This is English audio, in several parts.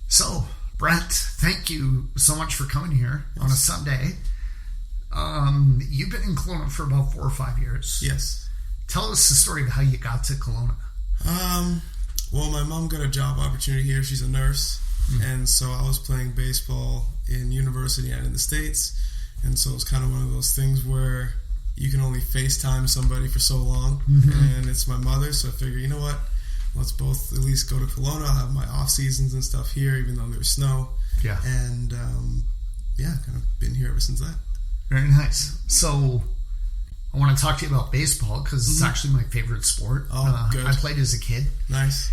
So, Brent, thank you so much for coming here on a Sunday. You've been in Kelowna for about 4 or 5 years. Yes. Tell us the story of how you got to Kelowna. Well, my mom got a job opportunity here. She's a nurse. And so I was playing baseball in university and in the States. And so it's kind of one of those things where you can only FaceTime somebody for so long. And it's my mother, so I figure, you know what? Let's both at least go to Kelowna. I'll have my off seasons and stuff here, even though there's snow. Yeah. And, kind of been here ever since that. Very nice. So, I want to talk to you about baseball because it's actually my favorite sport. Oh, good. I played as a kid. Nice.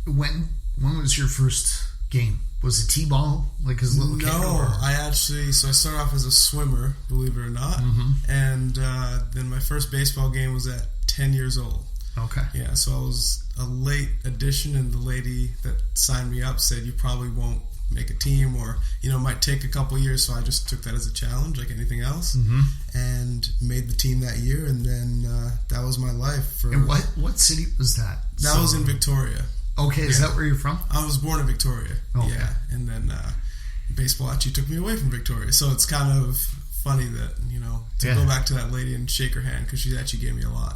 When was your first game? Was it T-ball, like as a little kid? No, I started off as a swimmer, believe it or not. And then my first baseball game was at 10 years old. Okay. Yeah, so I was a late addition, and the lady that signed me up said, you probably won't make a team, or, it might take a couple years, so I just took that as a challenge, like anything else, and made the team that year, and then that was my life. And what city was that? That was in Victoria. Okay, is that where you're from? I was born in Victoria, yeah, and then baseball actually took me away from Victoria, so it's kind of funny that, to go back to that lady and shake her hand, because she actually gave me a lot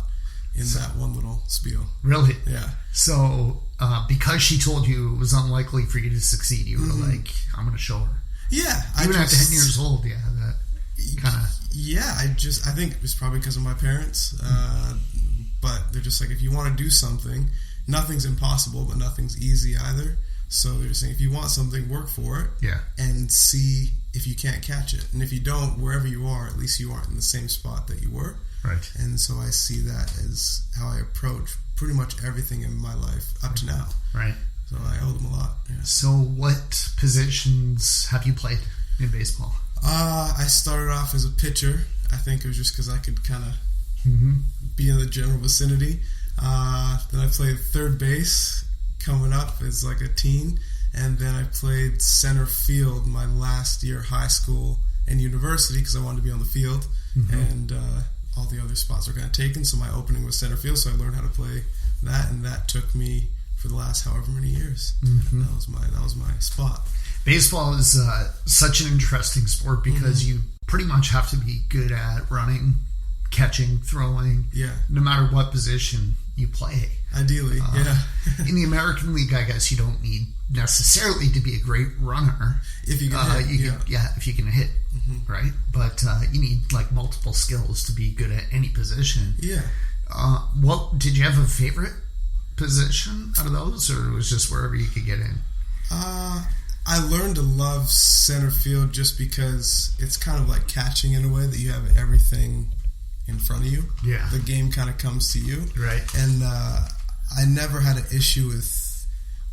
in that one little spiel. Really? Yeah. So, because she told you it was unlikely for you to succeed, you were like, I'm going to show her. Yeah. Even at 10 years old, that kind of... Yeah, I think it was probably because of my parents. But they're just like, if you want to do something, nothing's impossible, but nothing's easy either. So they're just saying, if you want something, work for it. Yeah. And see if you can't catch it. And if you don't, wherever you are, at least you aren't in the same spot that you were. Right. And so I see that as how I approach pretty much everything in my life up to now. Right. So I owe them a lot. Yeah. So what positions have you played in baseball? I started off as a pitcher. I think it was just because I could kind of be in the general vicinity. Then I played third base coming up as like a teen. And then I played center field my last year of high school and university because I wanted to be on the field. And all the other spots were kind of taken, so my opening was center field, so I learned how to play that, and that took me for the last however many years. That was my spot. Baseball is such an interesting sport because you pretty much have to be good at running, catching, throwing, no matter what position you play. Ideally, In the American League, I guess you don't need necessarily to be a great runner. If you can hit. If you can hit, right? But you need like multiple skills to be good at any position. Yeah. What did you have a favorite position out of those, or it was just wherever you could get in? I learned to love center field just because it's kind of like catching in a way that you have everything in front of you. Yeah. The game kind of comes to you. Right. And I never had an issue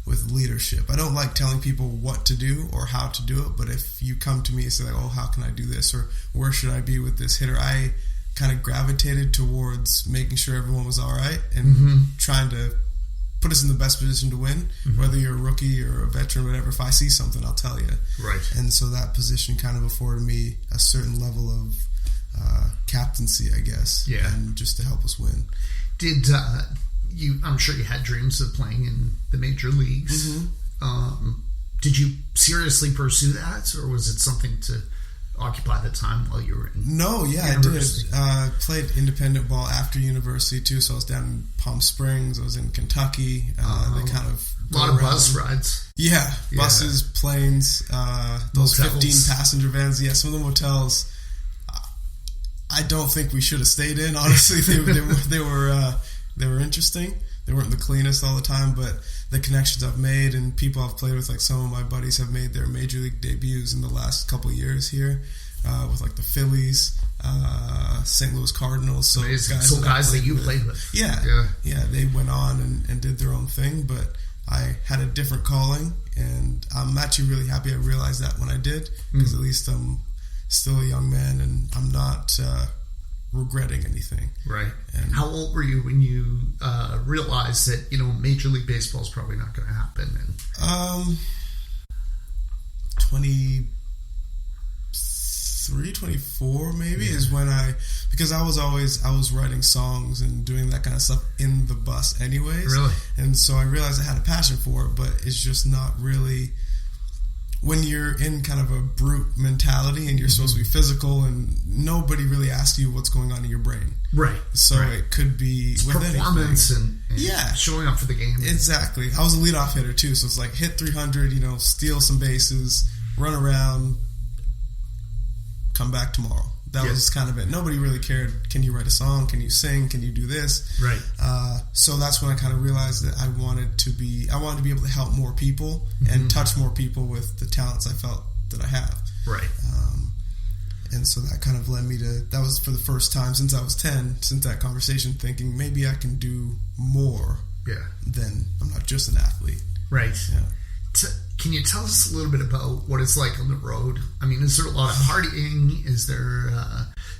with leadership. I don't like telling people what to do or how to do it, but if you come to me and say, like, oh, how can I do this? Or where should I be with this hitter? I kind of gravitated towards making sure everyone was all right and trying to put us in the best position to win, whether you're a rookie or a veteran, whatever. If I see something, I'll tell you. Right. And so that position kind of afforded me a certain level of captaincy, I guess. Yeah. And just to help us win. Did I'm sure you had dreams of playing in the major leagues. Did you seriously pursue that, or was it something to occupy the time while you were in university? I did. Played independent ball after university too, so I was down in Palm Springs, I was in Kentucky. They kind of a lot of bus rides. Yeah, buses, planes, those motels. 15 passenger vans. Yeah, some of the motels I don't think we should have stayed in, honestly. They were interesting. They weren't the cleanest all the time, but the connections I've made and people I've played with, like some of my buddies have made their major league debuts in the last couple of years here with like the Phillies, St. Louis Cardinals. So guys that you played with. Yeah, they went on and did their own thing, but I had a different calling, and I'm actually really happy I realized that when I did, because at least I'm still a young man and I'm not regretting anything. Right. And how old were you when you realized that, Major League Baseball is probably not going to happen? And 26, 24 maybe is when because I was writing songs and doing that kind of stuff in the bus anyways. Really? And so I realized I had a passion for it, but it's just not really, when you're in kind of a brute mentality and you're supposed to be physical and nobody really asks you what's going on in your brain. Right. So it could be it's with performance anything. and showing up for the game. Exactly. I was a leadoff hitter too, so it's like hit 300, steal some bases, run around, come back tomorrow. That was kind of it. Nobody really cared. Can you write a song? Can you sing? Can you do this? Right. So that's when I kind of realized that I wanted to be able to help more people and touch more people with the talents I felt that I have. Right. And so that kind of led me to, that was for the first time since I was 10, since that conversation, thinking maybe I can do more than I'm not just an athlete. Right. Yeah. Can you tell us a little bit about what it's like on the road? I mean, is there a lot of partying? Is there,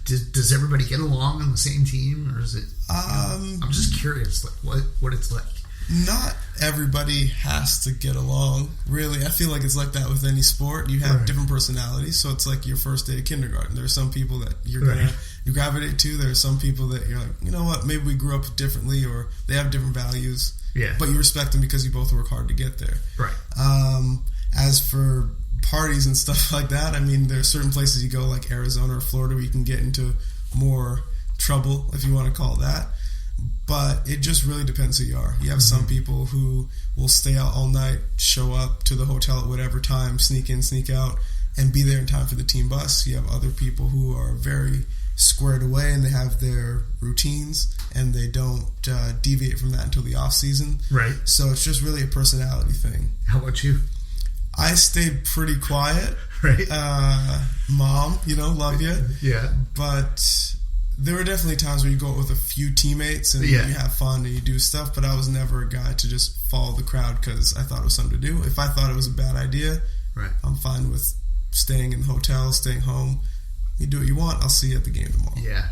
does everybody get along on the same team, or is it, I'm just curious, like what it's like. Not everybody has to get along, really. I feel like it's like that with any sport. You have different personalities, so it's like your first day of kindergarten. There are some people that you gravitate to. There are some people that you're like, you know what, maybe we grew up differently, or they have different values. Yeah. But you respect them because you both work hard to get there. Right. As for parties and stuff like that, I mean, there are certain places you go, like Arizona or Florida, where you can get into more trouble, if you want to call it that. But it just really depends who you are. You have some people who will stay out all night, show up to the hotel at whatever time, sneak in, sneak out, and be there in time for the team bus. You have other people who are very squared away and they have their routines and they don't deviate from that until the off season. Right. So it's just really a personality thing. How about you? I stayed pretty quiet. Right. Mom, love you. Yeah. But there were definitely times where you go out with a few teammates and you have fun and you do stuff, but I was never a guy to just follow the crowd because I thought it was something to do. If I thought it was a bad idea, I'm fine with staying in the hotel, staying home. You do what you want. I'll see you at the game tomorrow. Yeah.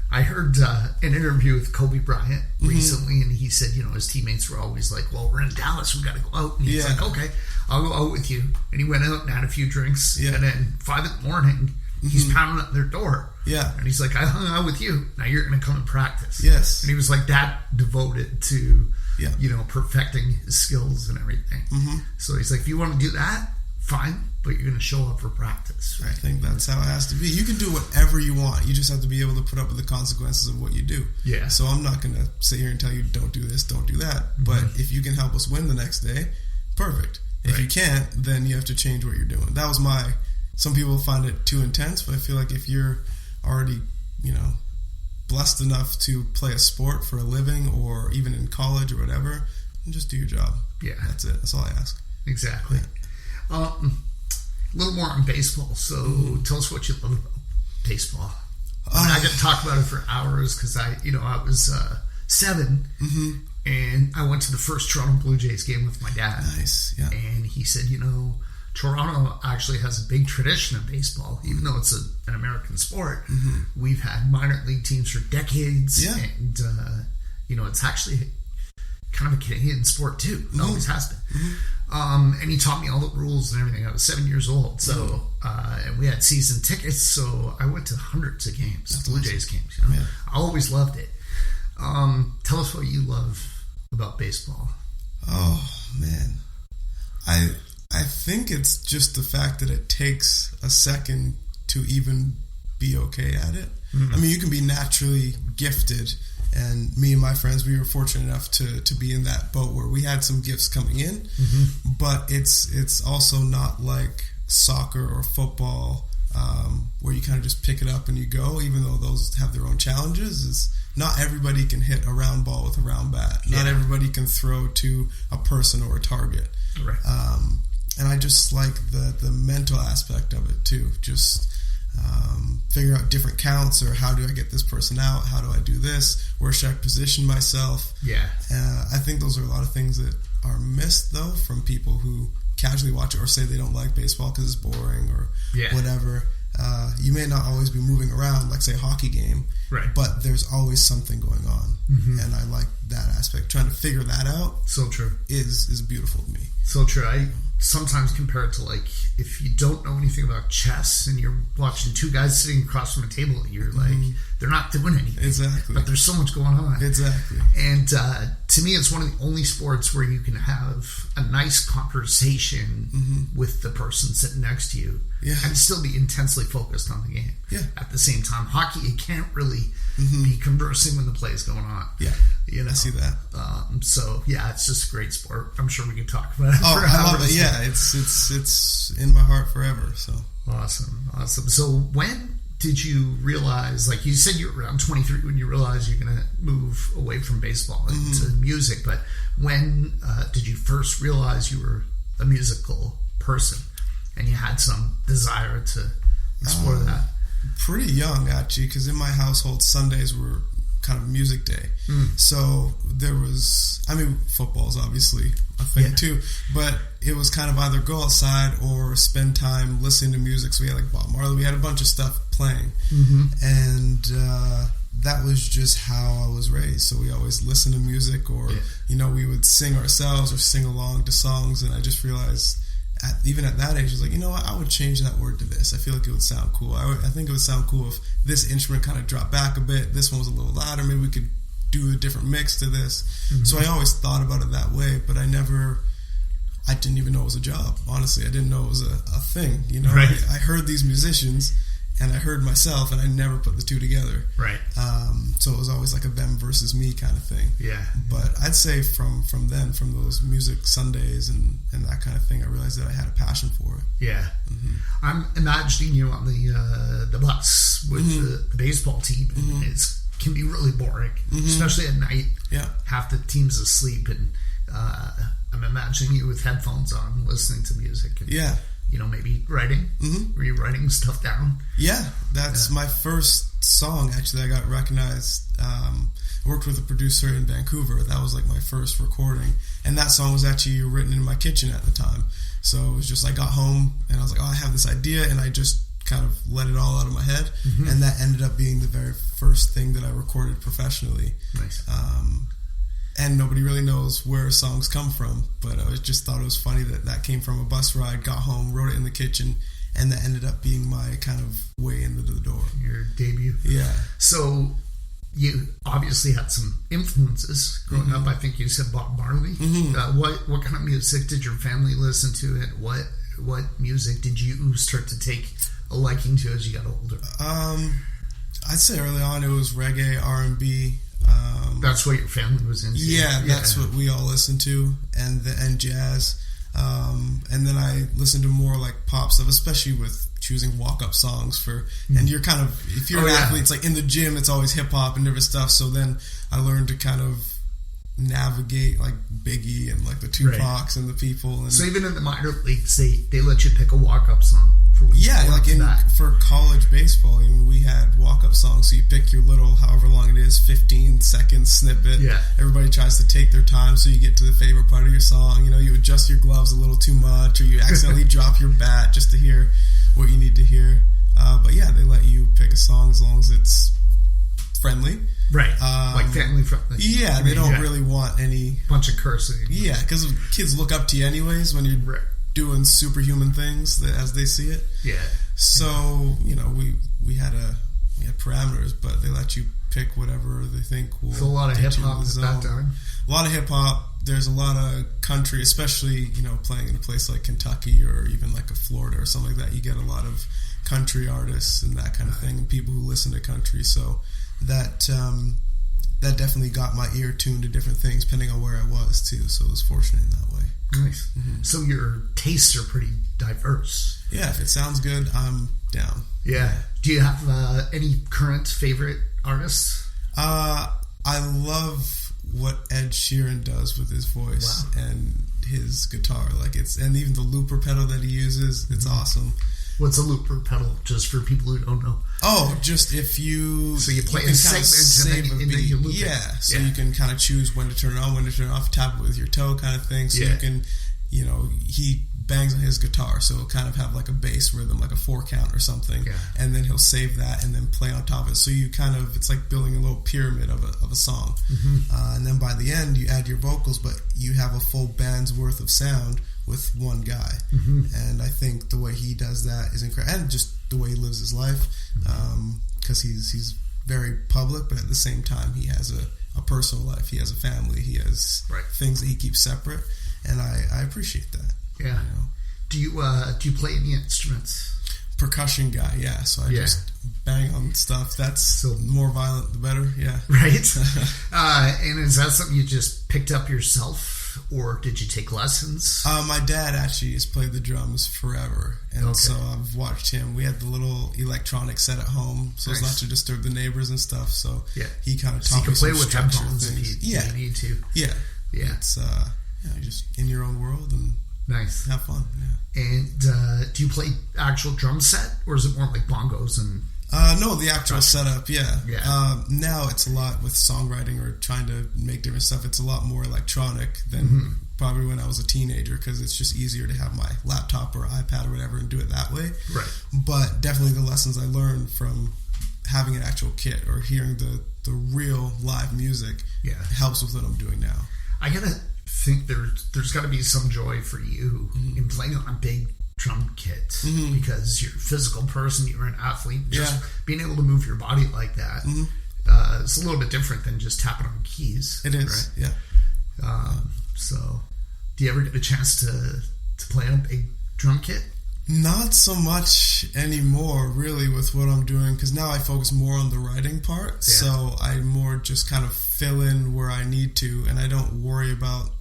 I heard an interview with Kobe Bryant recently, and he said, his teammates were always like, well, we're in Dallas, we got to go out. And he's like, okay, I'll go out with you. And he went out and had a few drinks, and then 5 a.m, he's pounding at their door. Yeah. And he's like, I hung out with you. Now you're going to come and practice. Yes. And he was like that devoted to, perfecting his skills and everything. So he's like, if you want to do that, fine, but you're going to show up for practice. Right? I think that's how it has to be. You can do whatever you want. You just have to be able to put up with the consequences of what you do. Yeah. So I'm not going to sit here and tell you, don't do this, don't do that. But if you can help us win the next day, perfect. If you can't, then you have to change what you're doing. That was some people find it too intense, but I feel like if you're already, blessed enough to play a sport for a living or even in college or whatever, then just do your job. Yeah. That's it. That's all I ask. Exactly. A little more on baseball. So tell us what you love about baseball. I could talk about it for hours because I was 7 and I went to the first Toronto Blue Jays game with my dad. Nice. Yeah. And he said, Toronto actually has a big tradition of baseball, even though it's an American sport. We've had minor league teams for decades, and it's actually kind of a Canadian sport too. It always has been. And he taught me all the rules and everything. I was 7 years old, so and we had season tickets, so I went to hundreds of games, Blue Jays games. I always loved it. Tell us what you love about baseball. Oh man, I think it's just the fact that it takes a second to even be okay at it. I mean, you can be naturally gifted, and me and my friends, we were fortunate enough to be in that boat where we had some gifts coming in, but it's also not like soccer or football where you kind of just pick it up and you go, even though those have their own challenges. Not everybody can hit a round ball with a round bat. Not everybody can throw to a person or a target. Right. And I just like the mental aspect of it too. Just figure out different counts, or how do I get this person out? How do I do this? Where should I position myself? Yeah. I think those are a lot of things that are missed though from people who casually watch it or say they don't like baseball because it's boring or whatever. you may not always be moving around, like say a hockey game, right? But there's always something going on, and I like that aspect. Trying to figure that out, so true, is beautiful to me. So true. I sometimes compare it to like if you don't know anything about chess and you're watching two guys sitting across from a table, you're like they're not doing anything, exactly. But there's so much going on, exactly. And to me, it's one of the only sports where you can have a nice conversation with the person sitting next to you, and still be intensely focused on the game. Yeah. At the same time, hockey, you can't really be conversing when the play is going on. Yeah. You know? I see that. So yeah, it's just a great sport. I'm sure we can talk about it. Oh, I love it. Yeah, it's in my heart forever. So awesome. So when did you realize? Like you said, you were around 23 when you realized you're going to move away from baseball into music. But when did you first realize you were a musical person and you had some desire to explore that? Pretty young, actually, because in my household, Sundays were kind of music day. So there was, football's obviously a thing too, but it was kind of either go outside or spend time listening to music. So we had like Bob Marley, we had a bunch of stuff playing, and that was just how I was raised. So we always listened to music, or we would sing ourselves or sing along to songs. And I just realized, even at that age, I was like, you know what, I would change that word to this. I feel like it would sound cool. I think it would sound cool if this instrument kind of dropped back a bit, this one was a little louder, maybe we could do a different mix to this. So I always thought about it that way, but I didn't even know it was a job, honestly. I didn't know it was a thing, Right. I heard these musicians and I heard myself, and I never put the two together. Right. So it was always like a them versus me kind of thing. Yeah. But I'd say from then, from those music Sundays and that kind of thing, I realized that I had a passion for it. Yeah. I'm imagining you on the bus with the baseball team, and it can be really boring, especially at night. Yeah. Half the team's asleep, and I'm imagining you with headphones on, listening to music. And, maybe writing. Were you writing stuff down? Yeah, that's my first song. Actually, I got recognized. I worked with a producer in Vancouver. That was like my first recording, and that song was actually written in my kitchen at the time. So it was just, I got home and I was like, oh, I have this idea, and I just kind of let it all out of my head, and that ended up being the very first thing that I recorded professionally. Nice. And nobody really knows where songs come from, but I just thought it was funny that came from a bus ride, got home, wrote it in the kitchen, and that ended up being my kind of way into the door. Your debut. Yeah. So you obviously had some influences growing up. I think you said Bob Marley. What kind of music did your family listen to, and what music did you start to take a liking to as you got older? I'd say early on it was reggae, R&B. That's what your family was into. Yeah, that's what we all listened to, and jazz. And then I listened to more like pop stuff, especially with choosing walk-up songs for. And you're kind of, if you're an athlete, it's like in the gym, it's always hip hop and different stuff. So then I learned to kind of navigate like Biggie and like the Tupacs and the people. And so even in the minor leagues, they let you pick a walk-up song. For college baseball, we had walk-up songs, so you pick your little, however long it is, 15-second snippet. Yeah. Everybody tries to take their time, so you get to the favorite part of your song. You adjust your gloves a little too much, or you accidentally drop your bat just to hear what you need to hear. But yeah, they let you pick a song as long as it's friendly. Right. Like family friendly. Yeah, they don't really want any bunch of cursing. Yeah, because kids look up to you anyways when you're doing superhuman things as they see it. Yeah. So, we had parameters, but they let you pick whatever they think will. So a lot of hip hop at that time. A lot of hip hop. There's a lot of country, especially, playing in a place like Kentucky or even like a Florida or something like that. You get a lot of country artists and that kind of thing, and people who listen to country. So that definitely got my ear tuned to different things, depending on where I was too. So I was fortunate in that way. Nice. So your tastes are pretty diverse. Yeah, if it sounds good, I'm down. Yeah. Do you have any current favorite artists? I love what Ed Sheeran does with his voice and his guitar. And even the looper pedal that he uses, it's awesome. What's a looper pedal, just for people who don't know? Oh, just if you... So you play a segment and then you loop it. Yeah, so you can kind of choose when to turn it on, when to turn it off, tap it with your toe kind of thing. So you can, he bangs on his guitar, so it'll kind of have like a bass rhythm, like a 4-count or something, and then he'll save that and then play on top of it. So you kind of, it's like building a little pyramid of a song. And then by the end, you add your vocals, but you have a full band's worth of sound with one guy. And I think the way he does that is incredible, and just the way he lives his life, because he's very public, but at the same time he has a personal life, he has a family, he has things that he keeps separate, and I appreciate that. Do you play any instruments? Percussion guy, so I just bang on stuff. That's so more violent the better. And is that something you just picked up yourself, or did you take lessons? My dad actually has played the drums forever, and so I've watched him. We had the little electronic set at home, so it's not to disturb the neighbors and stuff. So he kind of taught me some structural things. If you need to. It's you're just in your own world and have fun. And do you play actual drum set, or is it more like bongos and? No, the actual setup, now it's a lot with songwriting or trying to make different stuff. It's a lot more electronic than probably when I was a teenager, because it's just easier to have my laptop or iPad or whatever and do it that way. But definitely the lessons I learned from having an actual kit or hearing the real live music helps with what I'm doing now. I gotta think there's got to be some joy for you in playing on a big drum kit, because you're a physical person, you're an athlete, just being able to move your body like that, it's a little bit different than just tapping on keys. It is, so do you ever get a chance to play on a big drum kit? Not so much anymore, really, with what I'm doing, because now I focus more on the writing part, so I more just kind of fill in where I need to, and I don't worry about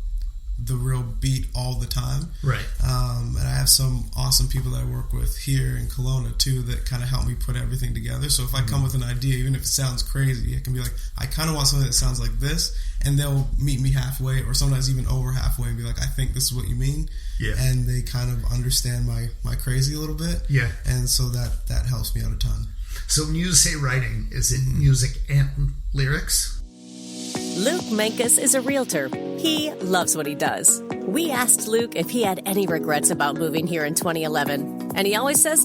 the real beat all the time. And I have some awesome people that I work with here in Kelowna too that kind of help me put everything together. So if I come with an idea, even if it sounds crazy, I can be like, I kind of want something that sounds like this, and they'll meet me halfway, or sometimes even over halfway, and be like, I think this is what you mean. And they kind of understand my crazy a little bit. And so that helps me out a ton. So when you say writing, is it music and lyrics? Luke Mankus is a realtor. He loves what he does. We asked Luke if he had any regrets about moving here in 2011, and he always says,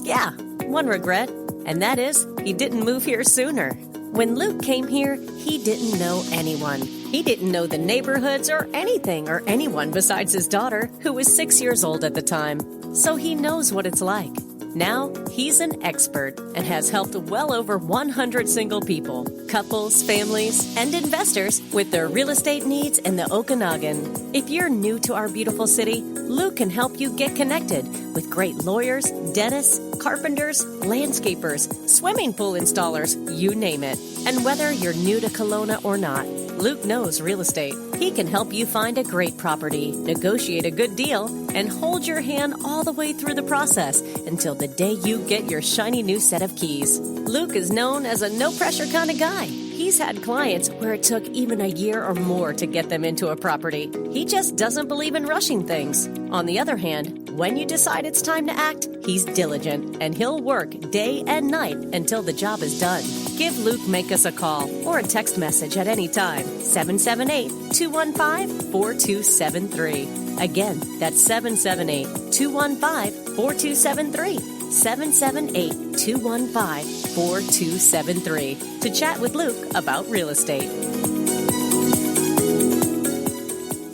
one regret, and that is he didn't move here sooner. When Luke came here, he didn't know anyone. He didn't know the neighborhoods or anything or anyone besides his daughter, who was 6 years old at the time. So he knows what it's like. Now, he's an expert and has helped well over 100 single people, couples, families, and investors with their real estate needs in the Okanagan. If you're new to our beautiful city, Luke can help you get connected with great lawyers, dentists, carpenters, landscapers, swimming pool installers, you name it. And whether you're new to Kelowna or not, Luke knows real estate. He can help you find a great property, negotiate a good deal, and hold your hand all the way through the process until the day you get your shiny new set of keys. Luke is known as a no-pressure kind of guy. He's had clients where it took even a year or more to get them into a property. He just doesn't believe in rushing things. On the other hand, when you decide it's time to act, he's diligent, and he'll work day and night until the job is done. Give Luke Mankus a call or a text message at any time, 778-215-4273. Again, that's 778-215-4273. 778-215-4273 to chat with Luke about real estate.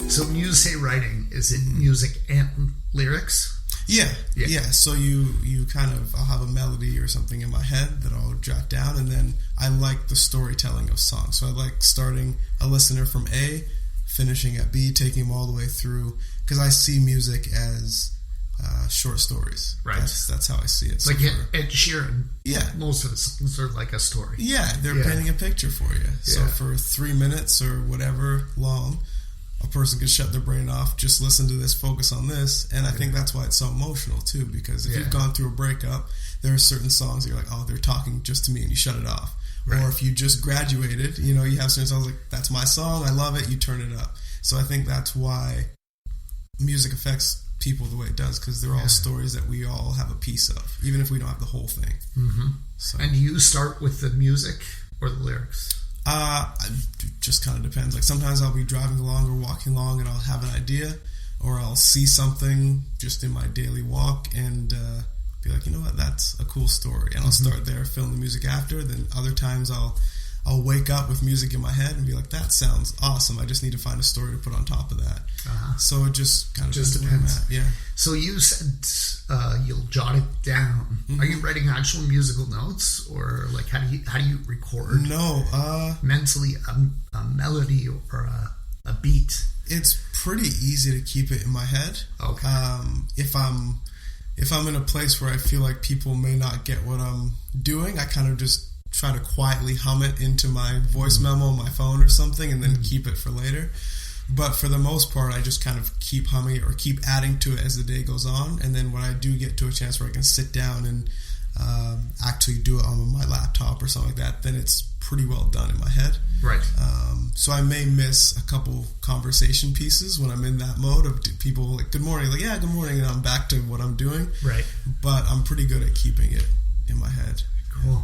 So when you say writing, is it music and lyrics? Yeah. So you kind of, I'll have a melody or something in my head that I'll jot down, and then I like the storytelling of songs. So I like starting a listener from A, finishing at B, taking them all the way through, because I see music as short stories. That's how I see it. So like Ed Sheeran. Most of it's sort of like a story. They're painting a picture for you. So for 3 minutes or whatever long, a person could shut their brain off, just listen to this, focus on this. And I think that's why it's so emotional too, because if you've gone through a breakup, there are certain songs that you're like, oh, they're talking just to me, and you shut it off. Or if you just graduated, you have certain songs like, that's my song, I love it, you turn it up. So I think that's why music affects people the way it does, because they're all stories that we all have a piece of, even if we don't have the whole thing. So. And do you start with the music or the lyrics? It just kind of depends. Like sometimes I'll be driving along or walking along and I'll have an idea, or I'll see something just in my daily walk and be like, you know what, that's a cool story, and I'll start there, film the music after. Then other times I'll wake up with music in my head and be like, that sounds awesome, I just need to find a story to put on top of that. So it just kind of depends. Yeah. So you said you'll jot it down. Are you writing actual musical notes, or like how do you record? No, mentally a melody or a beat. It's pretty easy to keep it in my head. Okay. If I'm in a place where I feel like people may not get what I'm doing, I kind of just try to quietly hum it into my voice memo on my phone or something, and then keep it for later. But for the most part, I just kind of keep humming it or keep adding to it as the day goes on. And then when I do get to a chance where I can sit down and actually do it on my laptop or something like that, then it's pretty well done in my head. Right. So I may miss a couple conversation pieces when I'm in that mode of people like, good morning, like, yeah, good morning, and I'm back to what I'm doing. Right. But I'm pretty good at keeping it in my head. Cool.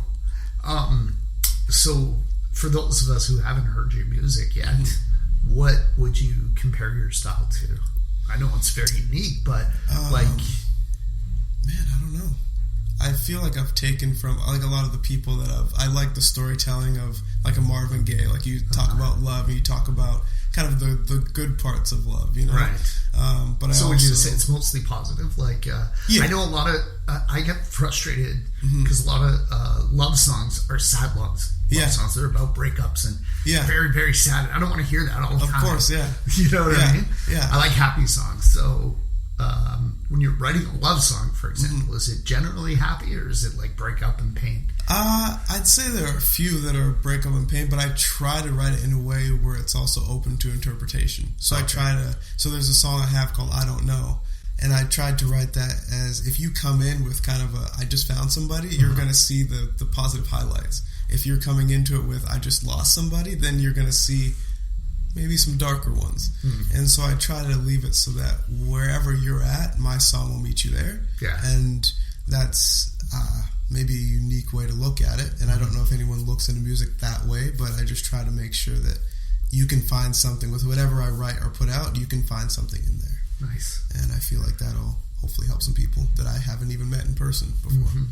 So for those of us who haven't heard your music yet, what would you compare your style to? I know it's very unique, but man, I don't know. I feel like I've taken from like a lot of the people that I like the storytelling of like a Marvin Gaye. Like you talk about love, and you talk about kind of the good parts of love, you know? Right. But so would you say it's mostly positive? Like, I know a lot of, I get frustrated because a lot of love songs are sad love songs. They're about breakups and very, very sad. I don't want to hear that all the time. Of course, yeah. You know what I mean? Yeah. I like happy songs. So when you're writing a love song, for example, is it generally happy, or is it like breakup and pain? I'd say there are a few that are breakup and pain, but I try to write it in a way where it's also open to interpretation. So so there's a song I have called I Don't Know, and I tried to write that as, if you come in with kind of I just found somebody, you're going to see the positive highlights. If you're coming into it with I just lost somebody, then you're going to see maybe some darker ones. And so I try to leave it so that wherever you're at, my song will meet you there. Yeah. And that's maybe a unique way to look at it. And I don't know if anyone looks into music that way, but I just try to make sure that you can find something with whatever I write or put out, you can find something in there. Nice. And I feel like that'll hopefully help some people that I haven't even met in person before.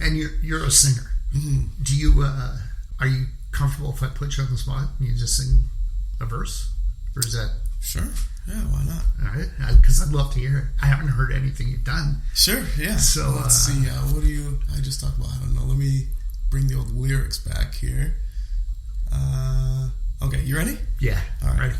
And you're a singer. Do you are you comfortable if I put you on the spot and you just sing a verse, or is that sure? Yeah, why not? All right, because I'd love to hear it. I haven't heard anything you've done. Sure, yeah. So let's see. What do you? I just talked about. I don't know. Let me bring the old lyrics back here. Okay, you ready? Yeah. All right. Ready.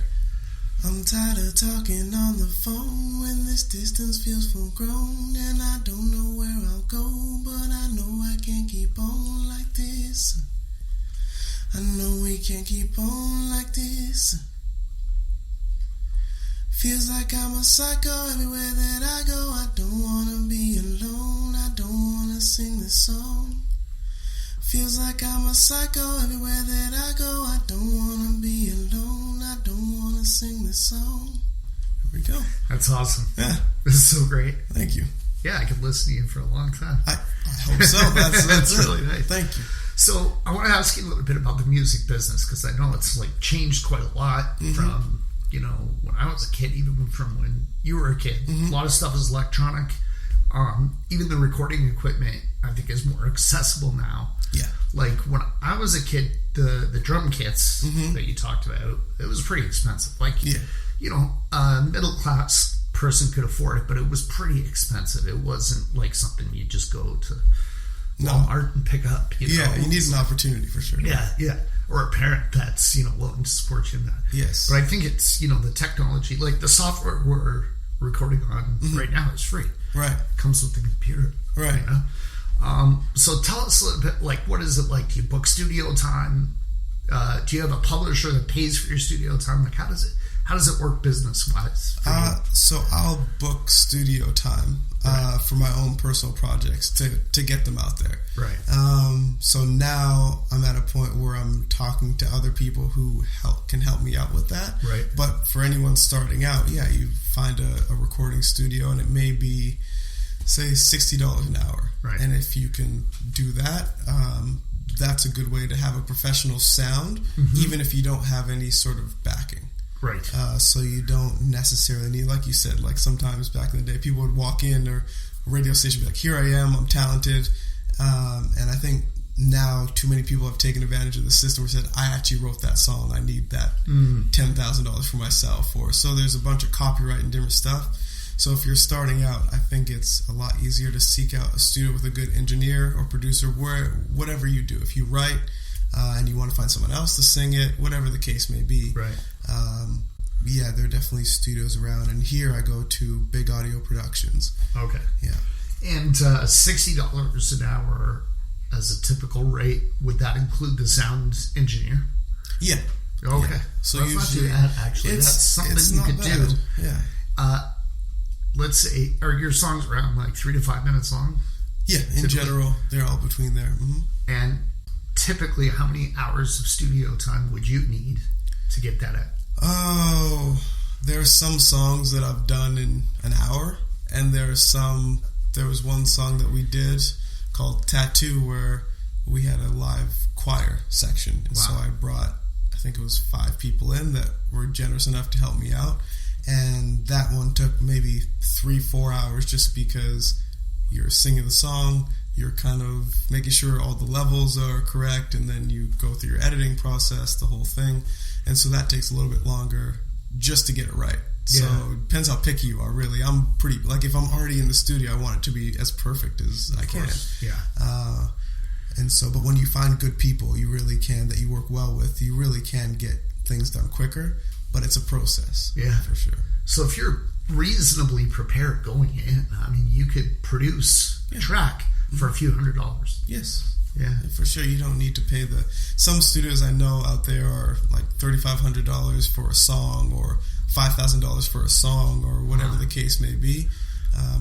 I'm tired of talking on the phone when this distance feels full grown, and I don't know where I'll go, but I know I can't keep on like this. I know we can't keep on like this. Feels like I'm a psycho everywhere that I go. I don't wanna be alone, I don't wanna sing this song. Feels like I'm a psycho everywhere that I go. I don't wanna be alone, I don't wanna sing this song. Here we go. That's awesome. Yeah. This is so great. Thank you. Yeah, I could listen to you for a long time. I hope so. That's really nice. Thank you. So I want to ask you a little bit about the music business, because I know it's like changed quite a lot from, you know, when I was a kid, even from when you were a kid. A lot of stuff is electronic. Even the recording equipment, I think, is more accessible now. Yeah. Like when I was a kid, the drum kits that you talked about, it was pretty expensive. Like, you know, a middle class person could afford it, but it was pretty expensive. It wasn't like something you just go to Walmart and pick up. You know? You need an opportunity for sure. Yeah. Or a parent that's, you know, willing to support you in that. Yes. But I think it's, you know, the technology, like the software we're recording on right now is free. Right. It comes with the computer. Right. You know? So tell us a little bit, like, what is it like? Do you book studio time? Do you have a publisher that pays for your studio time? Like, how does it work business wise? So I'll book studio time for my own personal projects to get them out there. Right. So now I'm at a point where I'm talking to other people who can help me out with that. Right. But for anyone starting out, you find a recording studio, and it may be, say, $60 an hour. Right. And if you can do that, that's a good way to have a professional sound, even if you don't have any sort of backing. Right. So you don't necessarily need, like you said, like sometimes back in the day, people would walk in or a radio station be like, here I am, I'm talented. And I think now too many people have taken advantage of the system where said, I actually wrote that song, I need that $10,000 for myself. Or so there's a bunch of copyright and different stuff. So if you're starting out, I think it's a lot easier to seek out a studio with a good engineer or producer, whatever you do. If you write and you want to find someone else to sing it, whatever the case may be. Right. Yeah, there are definitely studios around. And here I go to Big Audio Productions. Okay. Yeah. And $60 an hour as a typical rate, would that include the sound engineer? Yeah. Okay. Yeah. So that's usually, not too bad, actually. That's something you could bad. do. Yeah. Let's say, are your songs around like 3 to 5 minutes long? Yeah, in general, they're all between there. Mm-hmm. And typically, how many hours of studio time would you need to get that out? Oh, there are some songs that I've done in an hour, and there was one song that we did called Tattoo where we had a live choir section. And so I brought, I think it was 5 people in that were generous enough to help me out. And that one took maybe 3-4 hours just because you're singing the song, you're kind of making sure all the levels are correct, and then you go through your editing process, the whole thing. And so that takes a little bit longer just to get it right. So it depends how picky you are, really. I'm pretty, like if I'm already in the studio, I want it to be as perfect as I can. Yeah. And so, but when you find good people, you really can, that you work well with, you really can get things done quicker. But it's a process. Yeah. For sure. So if you're reasonably prepared going in, I mean, you could produce a track for a few $100s. Yes. Yeah. For sure. You don't need to pay some studios I know out there are like $3,500 for a song or $5,000 for a song or whatever the case may be.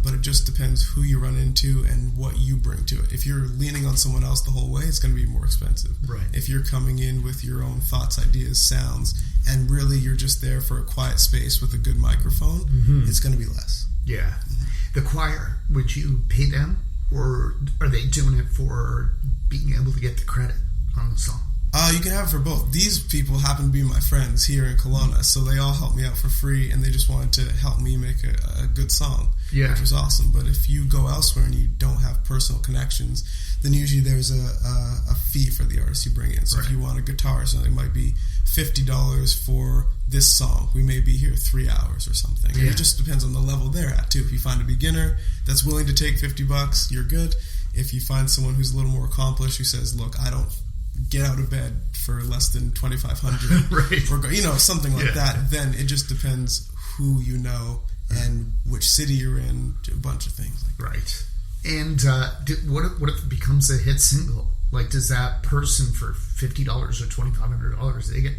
But it just depends who you run into and what you bring to it. If you're leaning on someone else the whole way, it's going to be more expensive. Right. If you're coming in with your own thoughts, ideas, sounds, and really you're just there for a quiet space with a good microphone, it's going to be less. Yeah. Mm-hmm. The choir, would you pay them, or are they doing it for being able to get the credit on the song? You can have it for both. These people happen to be my friends here in Kelowna, so they all helped me out for free, and they just wanted to help me make a good song, which was awesome. But if you go elsewhere and you don't have personal connections, then usually there's a fee for the artist you bring in. So if you want a guitar or something, it might be $50 for this song. We may be here 3 hours or something. And it just depends on the level they're at, too. If you find a beginner that's willing to take $50, you're good. If you find someone who's a little more accomplished who says, look, I don't get out of bed for less than $2,500 or something like that, then it just depends who you know and which city you're in, a bunch of things like that. Right. And what if it becomes a hit single? Like, does that person for $50 or $2,500, they get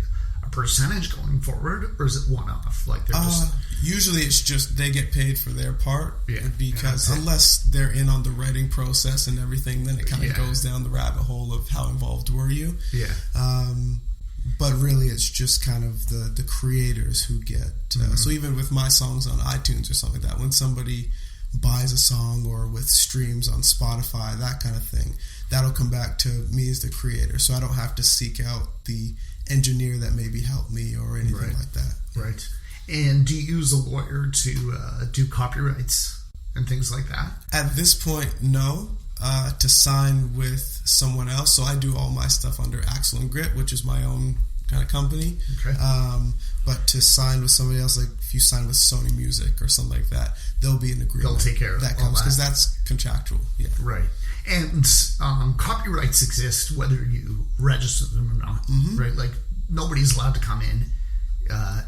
a percentage going forward, or is it one-off? Like they're just usually it's just they get paid for their part, because unless they're in on the writing process and everything, then it kind of goes down the rabbit hole of how involved were you. But really it's just kind of the creators who get so even with my songs on iTunes or something like that, when somebody buys a song or with streams on Spotify, that kind of thing, that'll come back to me as the creator, so I don't have to seek out the engineer that maybe helped me or anything like that. Right. And do you use a lawyer to do copyrights and things like that? At this point, no. To sign with someone else, so I do all my stuff under Axel and Grit, which is my own kind of company. Okay. But to sign with somebody else, like if you sign with Sony Music or something like that, they'll be in agreement. They'll take care of that because that's contractual. Yeah. Right. And copyrights exist whether you register them or not. Right. Like nobody's allowed to come in,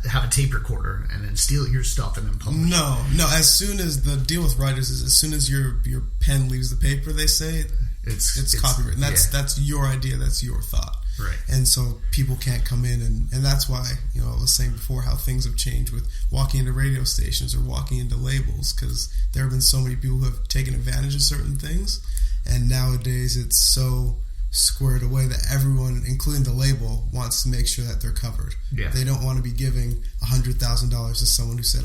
have a tape recorder and then steal your stuff and then publish it. No. As soon as the deal with writers is, as soon as your pen leaves the paper, they say it's copyright. And that's your idea. That's your thought. Right. And so people can't come in and that's why, I was saying before how things have changed with walking into radio stations or walking into labels, because there have been so many people who have taken advantage of certain things, and nowadays it's so squared away that everyone, including the label, wants to make sure that they're covered. Yeah. They don't want to be giving $100,000 to someone who said,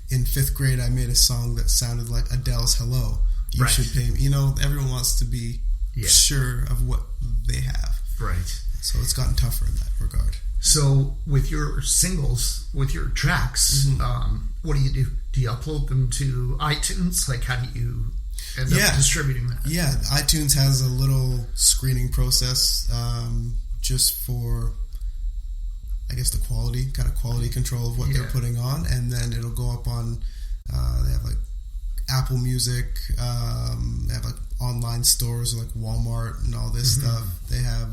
in 5th grade I made a song that sounded like Adele's Hello. You should pay me. Everyone wants to be sure of what they have. Right. So it's gotten tougher in that regard. So with your singles, with your tracks, what do? Do you upload them to iTunes? Like, how do you end up distributing that? Yeah, iTunes has a little screening process just for, I guess, the quality control of what they're putting on, and then it'll go up on. They have like Apple Music. They have like online stores like Walmart and all this stuff. They have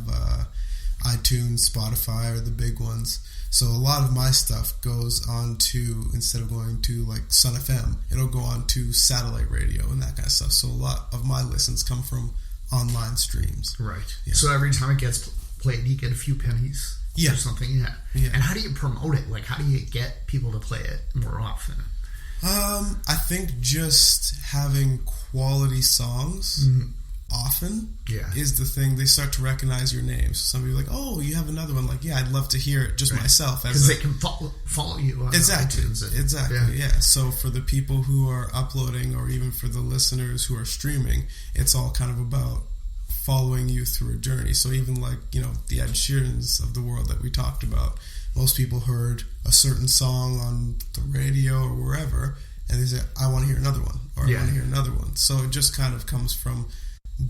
iTunes, Spotify are the big ones. So a lot of my stuff goes on to, instead of going to like Sun FM, it'll go on to satellite radio and that kind of stuff. So a lot of my listens come from online streams. Right. Yeah. So every time it gets played, you get a few pennies or something. Yeah. And how do you promote it? Like, how do you get people to play it more often? I think just having quality songs often is the thing. They start to recognize your name. So some people are like, oh, you have another one. Like, yeah, I'd love to hear it just myself. Because they can follow you on iTunes. Exactly, yeah. So for the people who are uploading, or even for the listeners who are streaming, it's all kind of about following you through a journey. So even like, you know, the Ed Sheerans of the world that we talked about, most people heard a certain song on the radio or wherever, and they say, I want to hear another one, or I want to hear another one. So it just kind of comes from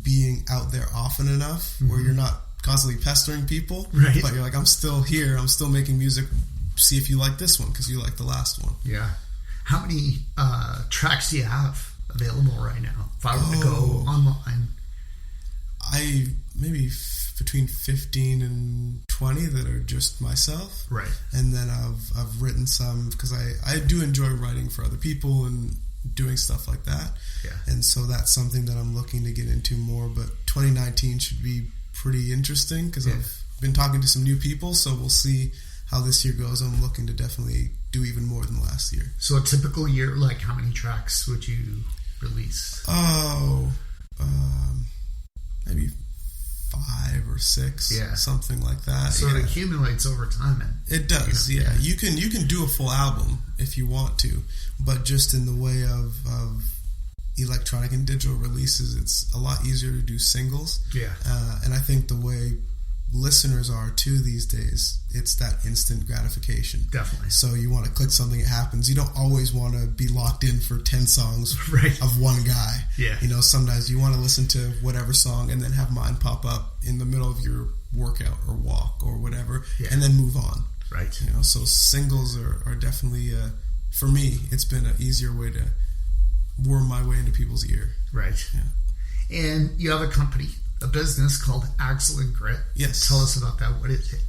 being out there often enough where you're not constantly pestering people, but you're like, I'm still here, I'm still making music, see if you like this one because you like the last one. Yeah. How many tracks do you have available right now? If I were to go online, I maybe between 15 and 20 that are just myself, right? And then I've written some, because I do enjoy writing for other people and doing stuff like that. Yeah. And so that's something that I'm looking to get into more. But 2019 should be pretty interesting because I've been talking to some new people, so we'll see how this year goes. I'm looking to definitely do even more than last year. So a typical year, like how many tracks would you release? Maybe 5 or 6, something like that. So it accumulates over time. And, it does, yeah. You can do a full album if you want to, but just in the way of electronic and digital releases, it's a lot easier to do singles. Yeah. And I think the way listeners are too these days, it's that instant gratification. Definitely. So you want to click something, it happens. You don't always want to be locked in for 10 songs of one guy. Yeah. You know, sometimes you want to listen to whatever song and then have mine pop up in the middle of your workout or walk or whatever, and then move on. Right. You know, so singles are definitely, for me, it's been an easier way to worm my way into people's ear. Right. Yeah. And you have a company, a business called Axel and Grit. Yes. Tell us about that. What is it?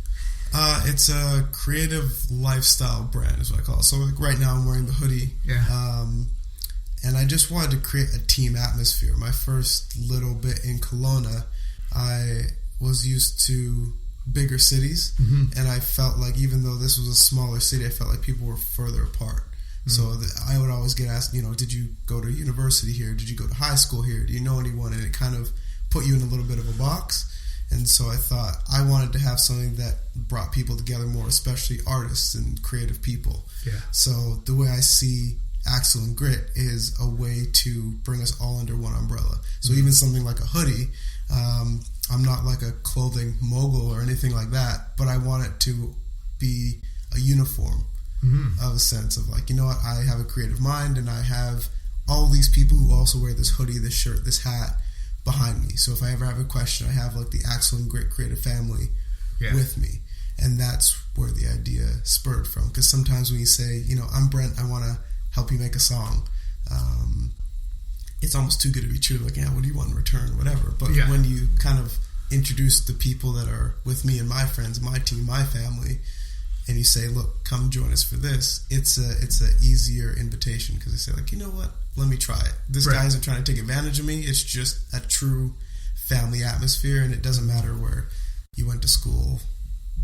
It's a creative lifestyle brand is what I call it. So like right now I'm wearing the hoodie. Yeah. And I just wanted to create a team atmosphere. My first little bit in Kelowna, I was used to bigger cities, and I felt like even though this was a smaller city, I felt like people were further apart. So I would always get asked, you know, did you go to university here? Did you go to high school here? Do you know anyone? And it kind of put you in a little bit of a box. And so I thought I wanted to have something that brought people together more, especially artists and creative people. Yeah. So the way I see Axel and Grit is a way to bring us all under one umbrella. So even something like a hoodie, I'm not like a clothing mogul or anything like that, but I want it to be a uniform of a sense of like, you know what, I have a creative mind and I have all these people who also wear this hoodie, this shirt, this hat behind me. So if I ever have a question, I have like the Axel and Grit creative family with me. And that's where the idea spurred from. Because sometimes when you say, you know, I'm Brent, I want to help you make a song, it's almost too good to be true. Like, yeah, what do you want in return, whatever. But when you kind of introduce the people that are with me and my friends, my team, my family, and you say, look, come join us for this, it's a easier invitation because they say, like, you know what, let me try it. This guy isn't trying to take advantage of me. It's just a true family atmosphere, and it doesn't matter where you went to school,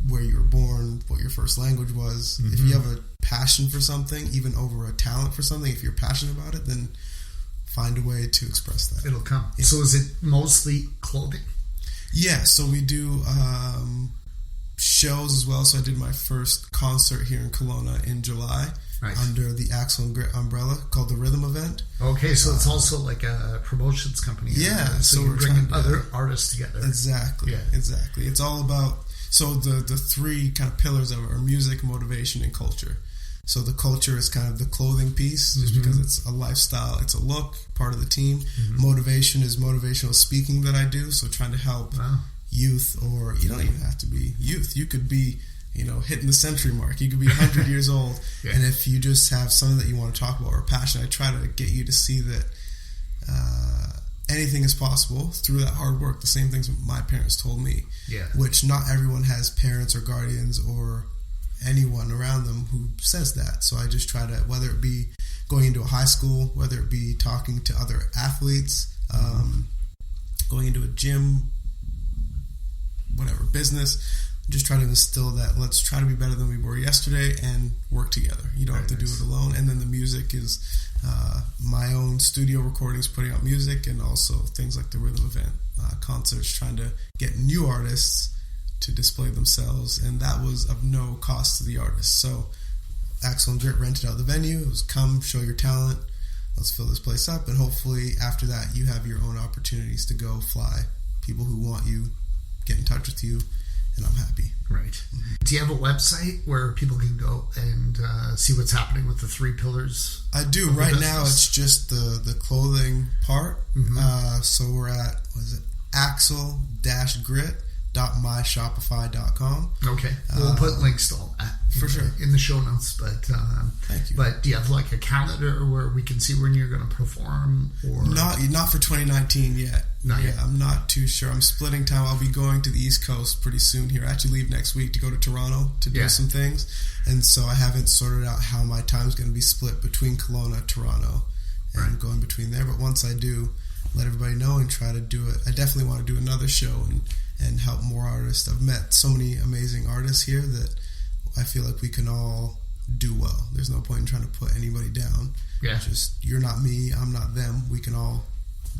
where you were born, what your first language was. If you have a passion for something, even over a talent for something, if you're passionate about it, then find a way to express that. It'll come. Yeah. So is it mostly clothing? Yeah, so we do shows as well. So I did my first concert here in Kelowna in July under the Axel and Grit umbrella called the Rhythm Event. Okay, so it's also like a promotions company. Yeah. So you're bringing other artists together. Exactly. Yeah. Exactly. It's all about So the three kind of pillars of it are music, motivation, and culture. So the culture is kind of the clothing piece, just because it's a lifestyle, it's a look, part of the team. Motivation is motivational speaking that I do, so trying to help youth, or you don't even have to be youth. You could be, hitting the century mark. You could be 100 years old, and if you just have something that you want to talk about or passion, I try to get you to see that anything is possible through that hard work. The same things my parents told me, which not everyone has parents or guardians or anyone around them who says that. So I just try to, whether it be going into a high school, whether it be talking to other athletes, going into a gym, whatever, business, just try to instill that let's try to be better than we were yesterday and work together. You don't have to do it alone. And then the music is my own studio recordings, putting out music, and also things like the Rhythm Event, concerts, trying to get new artists to display themselves, and that was of no cost to the artist. So Axel and Grit rented out the venue. It was, come show your talent, let's fill this place up, and hopefully after that you have your own opportunities to go fly. People who want you get in touch with you, and I'm happy. Right. Do you have a website where people can go and see what's happening with the three pillars? I do. Right now it's just the clothing part. So we're at, what is it, axel-grit.myshopify.com. Okay. We'll put links to all that in the show notes. But thank you. But do you have like a calendar where we can see when you're going to perform? Or not for 2019 yet. Not yet. I'm not too sure. I'm splitting time. I'll be going to the East Coast pretty soon here. I actually leave next week to go to Toronto to do some things. And so I haven't sorted out how my time's going to be split between Kelowna, Toronto, and going between there. But once I do, let everybody know and try to do it. I definitely want to do another show and help more artists. I've met so many amazing artists here that I feel like we can all do well. There's no point in trying to put anybody down. Just, you're not me, I'm not them. We can all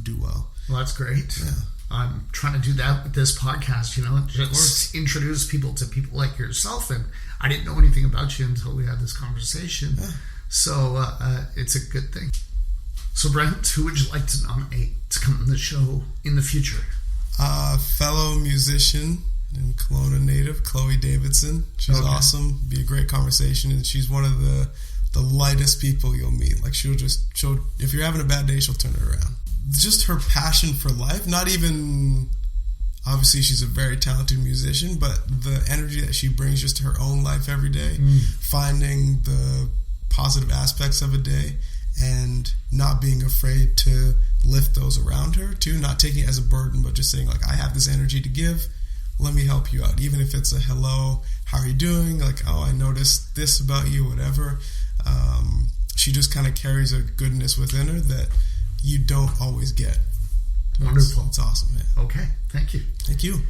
do well. Well, that's great. Yeah. I'm trying to do that with this podcast, just introduce people to people like yourself. And I didn't know anything about you until we had this conversation. Yeah. So it's a good thing. So Brent, who would you like to nominate to come on the show in the future? Fellow musician and Kelowna native, Chloe Davidson. She's awesome. Be a great conversation, and she's one of the lightest people you'll meet. Like she'll if you're having a bad day, she'll turn it around. Just her passion for life, not even, obviously she's a very talented musician, but the energy that she brings just to her own life every day, finding the positive aspects of a day and not being afraid to lift those around her too, not taking it as a burden, but just saying like, I have this energy to give, let me help you out. Even if it's a hello, how are you doing? Like, oh, I noticed this about you, whatever. She just kind of carries a goodness within her that you don't always get. Wonderful. It's awesome, man. Okay, thank you. Thank you.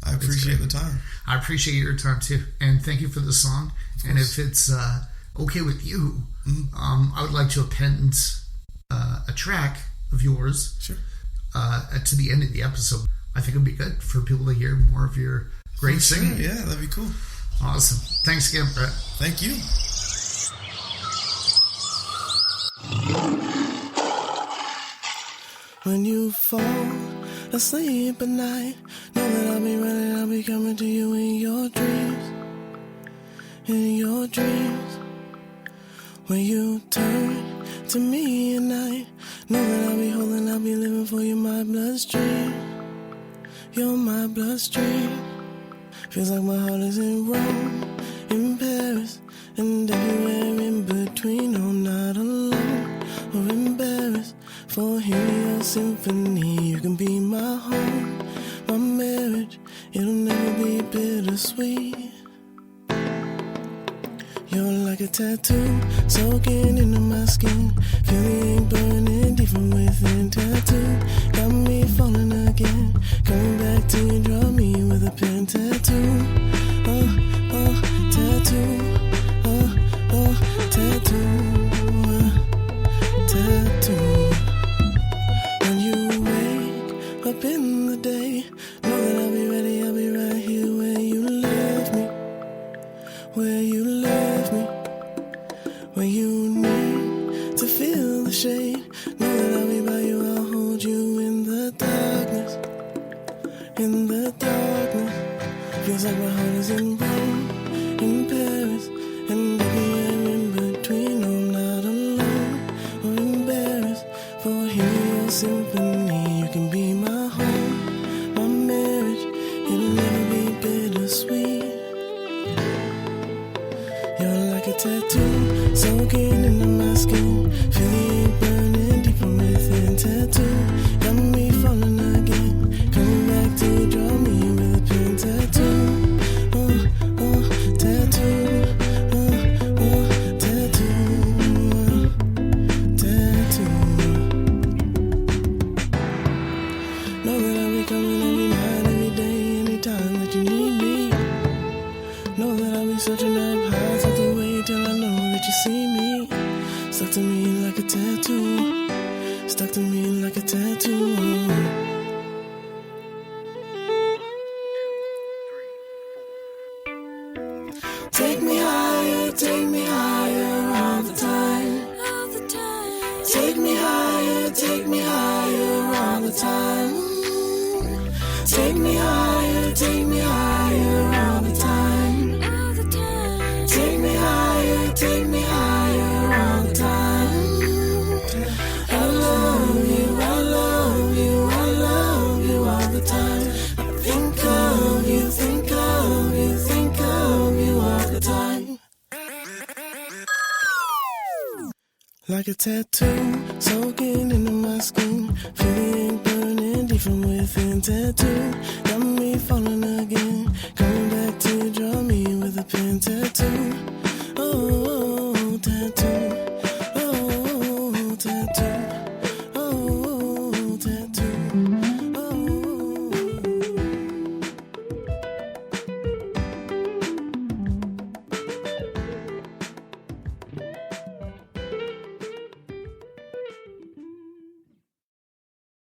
I appreciate the time. I appreciate your time too, and thank you for the song. And if it's okay with you, I would like to append a track of yours to the end of the episode. I think it'd be good for people to hear more of your great singing. Yeah, that'd be cool. Awesome. Thanks again, Brett. Thank you. When you fall asleep at night, know that I'll be running, I'll be coming to you in your dreams. In your dreams. When you turn to me at night, know that I'll be holding, I'll be living for you, my bloodstream. You're my bloodstream. Feels like my heart is in Rome, in Paris, and everywhere in between. I'm not alone or embarrassed for hearing your symphony. You can be my home, my marriage. It'll never be bittersweet. You're like a tattoo, soaking into my skin. Feel the ink burning deep from within. Tattoo, got me falling again. Coming back to you, draw me with a pen. Tattoo, tattoo, tattoo, tattoo. When you wake up in the day, know that I'll be ready, I'll be right here where you left me. Where you left me. When you need to feel the shade, know that I'll be by hear your symphony. You can be my home, my marriage. It'll never be bittersweet. You're like a tattoo, soaking into my skin. Feeling burning deep from within. Tattoo, got me falling again. Coming back to draw me with a pen. Tattoo, tattoo, tattoo. Know that I'll be coming every night, every day, anytime that you need me. Know that I'll be searching up high, so to wait till I know that you see me. Stuck to me like a tattoo. Stuck to me like a tattoo. Take me higher all the time. Take me higher all the time. Take me higher all the time. Take me higher all the time. I love you, I love you, I love you all the time. I think of you, think of you, think of you all the time. Like a tattoo, soaking into my skin. Feeling burning deep from within. Tattoo, got me falling again.